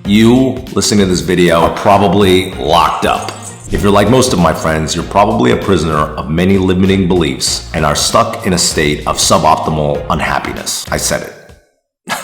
You listening to this video are probably locked up. If you're like most of my friends, you're probably a prisoner of many limiting beliefs and are stuck in a state of suboptimal unhappiness. I said it.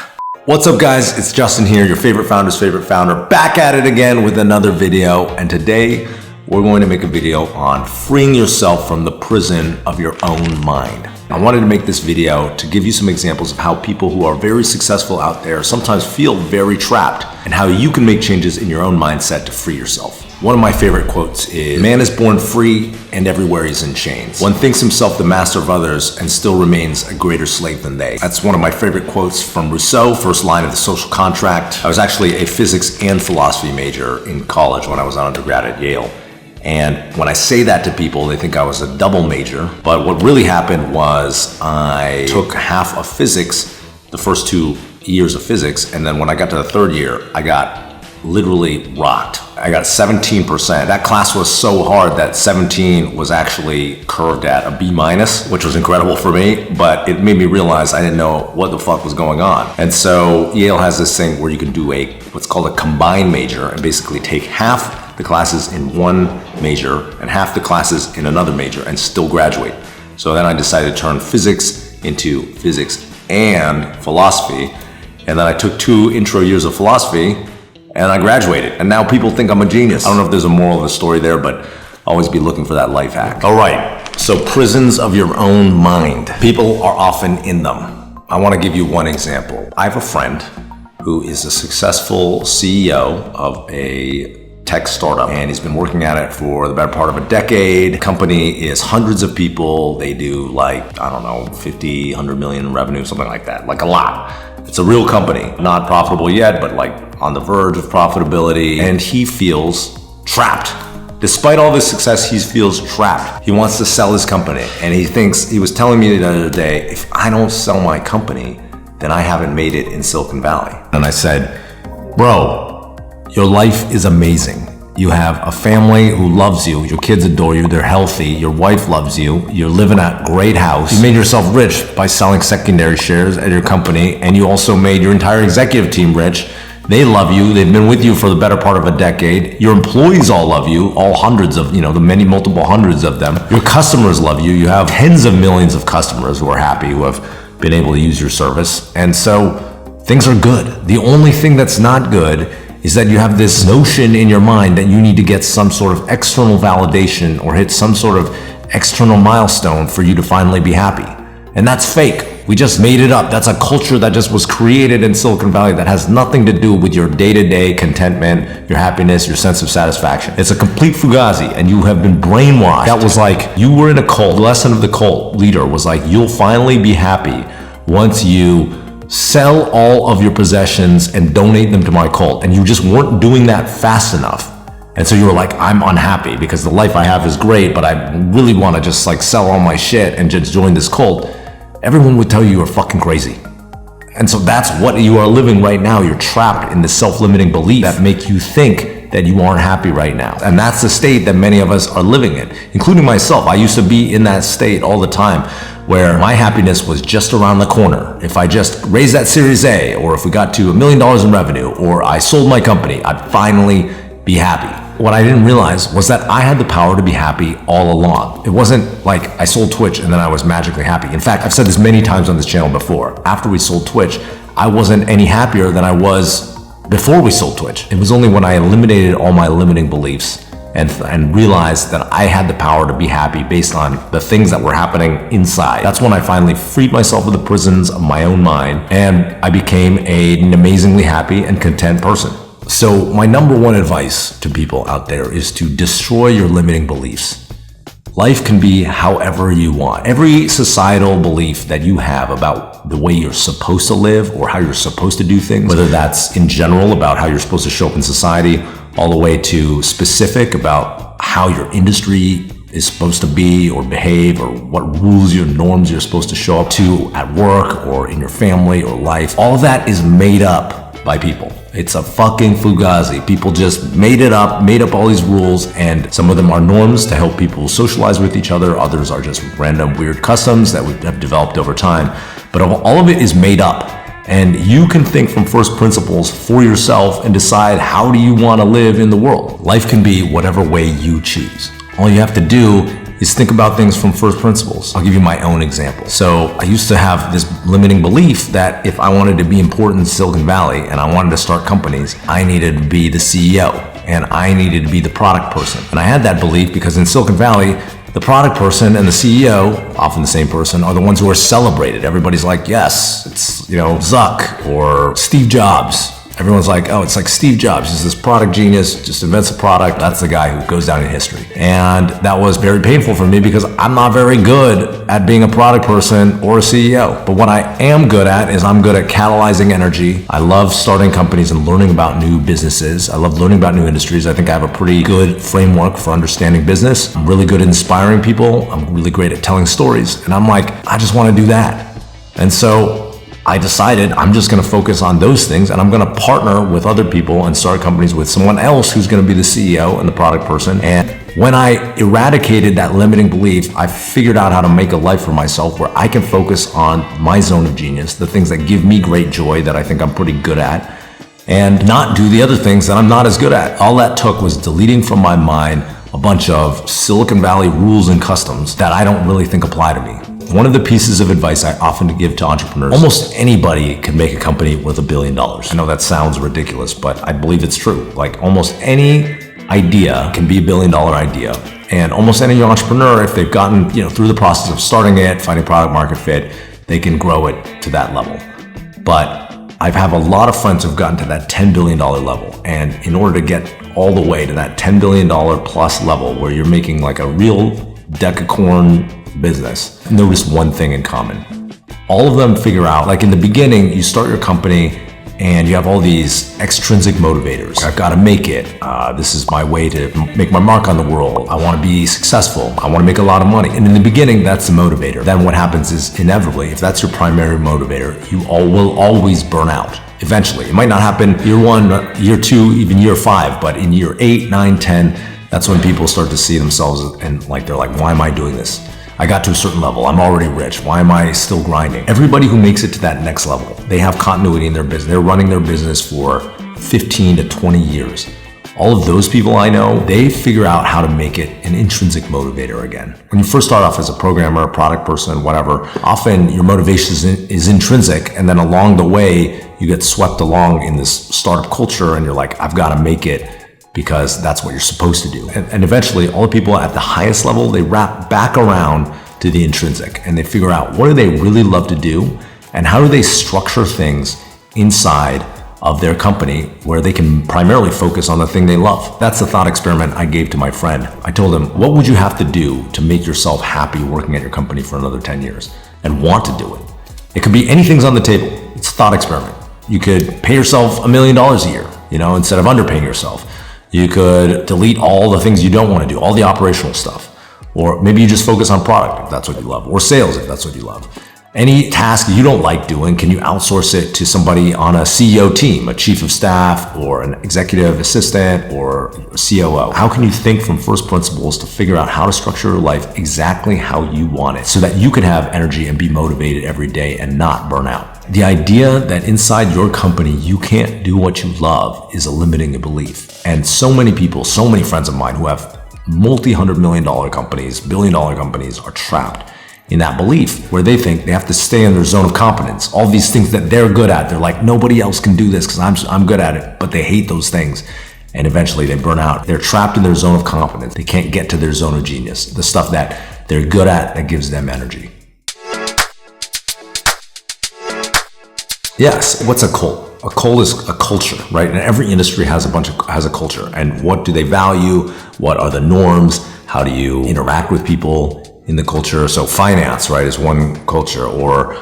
What's up guys, it's Justin here, your favorite founder's favorite founder, back at it again with another video. And today we're going to make a video on freeing yourself from the prison of your own mind. I wanted to make this video to give you some examples of how people who are very successful out there sometimes feel very trapped and how you can make changes in your own mindset to free yourself. One of my favorite quotes is, "Man is born free and everywhere he's in chains. One thinks himself the master of others and still remains a greater slave than they." That's one of my favorite quotes from Rousseau, first line of The Social Contract. I was actually a physics and philosophy major in college when I was an undergrad at Yale. And when I say that to people, they think I was a double major. But what really happened was I took half of physics, the first 2 years of physics, and then when I got to the third year, I got literally rocked. I got 17%. That class was so hard that 17 was actually curved at a B-, which was incredible for me, but it made me realize I didn't know what the fuck was going on. And so Yale has this thing where you can do what's called a combined major and basically take half the classes in one major and half the classes in another major and still graduate. So then I decided to turn physics into physics and philosophy. And then I took 2 intro years of philosophy and I graduated. And now people think I'm a genius. I don't know if there's a moral of the story there, but always be looking for that life hack. All right, so prisons of your own mind. People are often in them. I want to give you one example. I have a friend who is a successful CEO of a tech startup, and he's been working at it for the better part of a decade. The company is hundreds of people. They do like, I don't know, 50, 100 million in revenue, something like that, like a lot. It's a real company, not profitable yet, but like on the verge of profitability. And he feels trapped. Despite all this success, he feels trapped. He wants to sell his company. And he was telling me the other day, if I don't sell my company, then I haven't made it in Silicon Valley. And I said, bro, your life is amazing. You have a family who loves you. Your kids adore you. They're healthy. Your wife loves you. You're living a great house. You made yourself rich by selling secondary shares at your company, and you also made your entire executive team rich. They love you. They've been with you for the better part of a decade. Your employees all love you, all hundreds of, multiple hundreds of them. Your customers love you. You have tens of millions of customers who are happy, who have been able to use your service. And so things are good. The only thing that's not good is that you have this notion in your mind that you need to get some sort of external validation or hit some sort of external milestone for you to finally be happy. And that's fake. We just made it up. That's a culture that just was created in Silicon Valley that has nothing to do with your day-to-day contentment, your happiness, your sense of satisfaction. It's a complete fugazi, and you have been brainwashed. That was like, you were in a cult. The lesson of the cult leader was like, you'll finally be happy once you sell all of your possessions and donate them to my cult. And you just weren't doing that fast enough. And so you were like, I'm unhappy because the life I have is great, but I really want to just like sell all my shit and just join this cult. Everyone would tell you you're fucking crazy. And so that's what you are living right now. You're trapped in the self-limiting belief that make you think that you aren't happy right now. And that's the state that many of us are living in, including myself. I used to be in that state all the time, where my happiness was just around the corner. If I just raised that Series A, or if we got to $1 million in revenue, or I sold my company, I'd finally be happy. What I didn't realize was that I had the power to be happy all along. It wasn't like I sold Twitch and then I was magically happy. In fact, I've said this many times on this channel before. After we sold Twitch, I wasn't any happier than I was before we sold Twitch. It was only when I eliminated all my limiting beliefs and realized that I had the power to be happy based on the things that were happening inside. That's when I finally freed myself of the prisons of my own mind, and I became an amazingly happy and content person. So my number one advice to people out there is to destroy your limiting beliefs. Life can be however you want. Every societal belief that you have about the way you're supposed to live or how you're supposed to do things, whether that's in general about how you're supposed to show up in society, all the way to specific about how your industry is supposed to be or behave, or what rules or norms you're supposed to show up to at work or in your family or life. All of that is made up by people. It's a fucking fugazi. People just made it up, made up all these rules, and some of them are norms to help people socialize with each other. Others are just random weird customs that we have developed over time. But all of it is made up. And you can think from first principles for yourself and decide how do you want to live in the world. Life can be whatever way you choose. All you have to do is think about things from first principles. I'll give you my own example. So I used to have this limiting belief that if I wanted to be important in Silicon Valley and I wanted to start companies, I needed to be the CEO and I needed to be the product person. And I had that belief because in Silicon Valley, the product person and the CEO, often the same person, are the ones who are celebrated. Everybody's like, yes, it's, Zuck or Steve Jobs. Everyone's like, oh, it's like Steve Jobs. He's this product genius, just invents a product. That's the guy who goes down in history. And that was very painful for me because I'm not very good at being a product person or a CEO. But what I am good at is I'm good at catalyzing energy. I love starting companies and learning about new businesses. I love learning about new industries. I think I have a pretty good framework for understanding business. I'm really good at inspiring people. I'm really great at telling stories. And I'm like, I just want to do that. And so I decided I'm just going to focus on those things and I'm going to partner with other people and start companies with someone else who's going to be the CEO and the product person. And when I eradicated that limiting belief, I figured out how to make a life for myself where I can focus on my zone of genius, the things that give me great joy that I think I'm pretty good at, and not do the other things that I'm not as good at. All that took was deleting from my mind a bunch of Silicon Valley rules and customs that I don't really think apply to me. One of the pieces of advice I often give to entrepreneurs, almost anybody can make a company worth $1 billion. I know that sounds ridiculous, but I believe it's true. Like almost any idea can be $1 billion idea. And almost any entrepreneur, if they've gotten through the process of starting it, finding product market fit, they can grow it to that level. But I have a lot of friends who've gotten to that $10 billion level. And in order to get all the way to that $10 billion plus level where you're making like a real decacorn business, notice one thing in common. All of them figure out, like in the beginning, you start your company and you have all these extrinsic motivators. I've got to make it. This is my way to make my mark on the world. I want to be successful. I want to make a lot of money. And in the beginning, that's the motivator. Then what happens is inevitably, if that's your primary motivator, you will always burn out. Eventually, it might not happen year 1, year 2, even year 5, but in year 8, 9, 10, that's when people start to see themselves and they're like, why am I doing this? I got to a certain level. I'm already rich. Why am I still grinding? Everybody who makes it to that next level, they have continuity in their business. They're running their business for 15 to 20 years. All of those people I know, they figure out how to make it an intrinsic motivator again. When you first start off as a programmer, a product person, whatever, often your motivation is intrinsic, and then along the way, you get swept along in this startup culture, and you're like, I've got to make it because that's what you're supposed to do. And eventually, all the people at the highest level, they wrap back around to the intrinsic, and they figure out what do they really love to do, and how do they structure things inside of their company where they can primarily focus on the thing they love. That's the thought experiment I gave to my friend. I told him, what would you have to do to make yourself happy working at your company for another 10 years and want to do it? It could be anything's on the table. It's a thought experiment. You could pay yourself $1 million a year, instead of underpaying yourself. You could delete all the things you don't want to do, all the operational stuff. Or maybe you just focus on product if that's what you love, or sales if that's what you love. Any task you don't like doing, can you outsource it to somebody on a CEO team, a chief of staff, or an executive assistant, or a COO? How can you think from first principles to figure out how to structure your life exactly how you want it so that you can have energy and be motivated every day and not burn out? The idea that inside your company you can't do what you love is a limiting belief. And so many people, so many friends of mine who have multi-$100 million companies, billion-dollar companies are trapped in that belief where they think they have to stay in their zone of competence. All these things that they're good at, they're like, nobody else can do this because I'm good at it, but they hate those things. And eventually they burn out. They're trapped in their zone of competence. They can't get to their zone of genius, the stuff that they're good at that gives them energy. Yes, what's a cult? A cult is a culture, right? And every industry has a culture. And what do they value? What are the norms? How do you interact with people in the culture? So finance, right, is one culture, or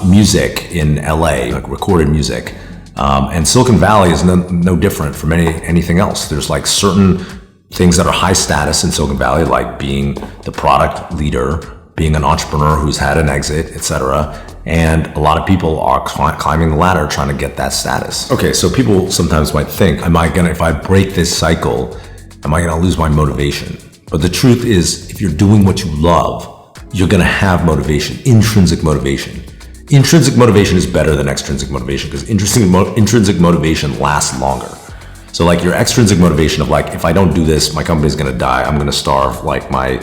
music in LA, like recorded music. And Silicon Valley is no different from anything else. There's like certain things that are high status in Silicon Valley, like being the product leader, being an entrepreneur who's had an exit, etc. And a lot of people are climbing the ladder trying to get that status. Okay, so people sometimes might think, if I break this cycle, am I gonna lose my motivation? But the truth is, if you're doing what you love, you're gonna have motivation, intrinsic motivation. Intrinsic motivation is better than extrinsic motivation because intrinsic motivation lasts longer. So like your extrinsic motivation of like, if I don't do this, my company's gonna die, I'm gonna starve, like I'm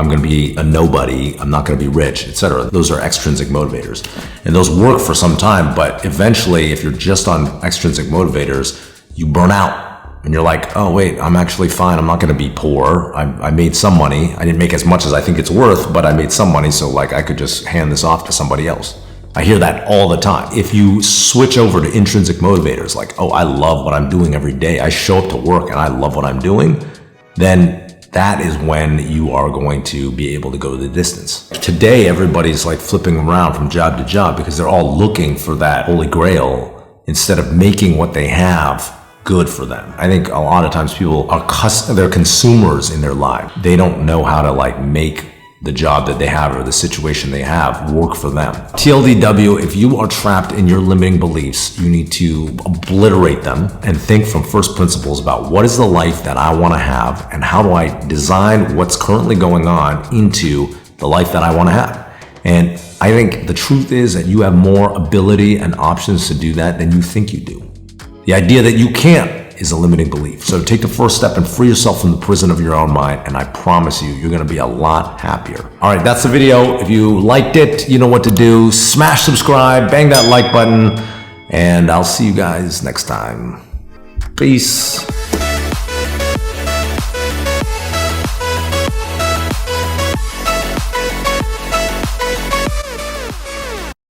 gonna be a nobody, I'm not gonna be rich, etc. Those are extrinsic motivators. And those work for some time, but eventually if you're just on extrinsic motivators, you burn out. And you're like, oh wait, I'm actually fine, I'm not gonna be poor. I made some money. I didn't make as much as I think it's worth, but I made some money, so like I could just hand this off to somebody else. I hear that all the time. If you switch over to intrinsic motivators, like, oh, I love what I'm doing every day, I show up to work and I love what I'm doing, then that is when you are going to be able to go the distance. Today, everybody's like flipping around from job to job because they're all looking for that holy grail instead of making what they have good for them. I think a lot of times people are they're consumers in their life. They don't know how to like make the job that they have or the situation they have work for them. TLDW, if you are trapped in your limiting beliefs, you need to obliterate them and think from first principles about what is the life that I want to have and how do I design what's currently going on into the life that I want to have. And I think the truth is that you have more ability and options to do that than you think you do. The idea that you can't is a limiting belief. So take the first step and free yourself from the prison of your own mind, and I promise you, you're gonna be a lot happier. All right, that's the video. If you liked it, you know what to do. Smash subscribe, bang that like button, and I'll see you guys next time. Peace.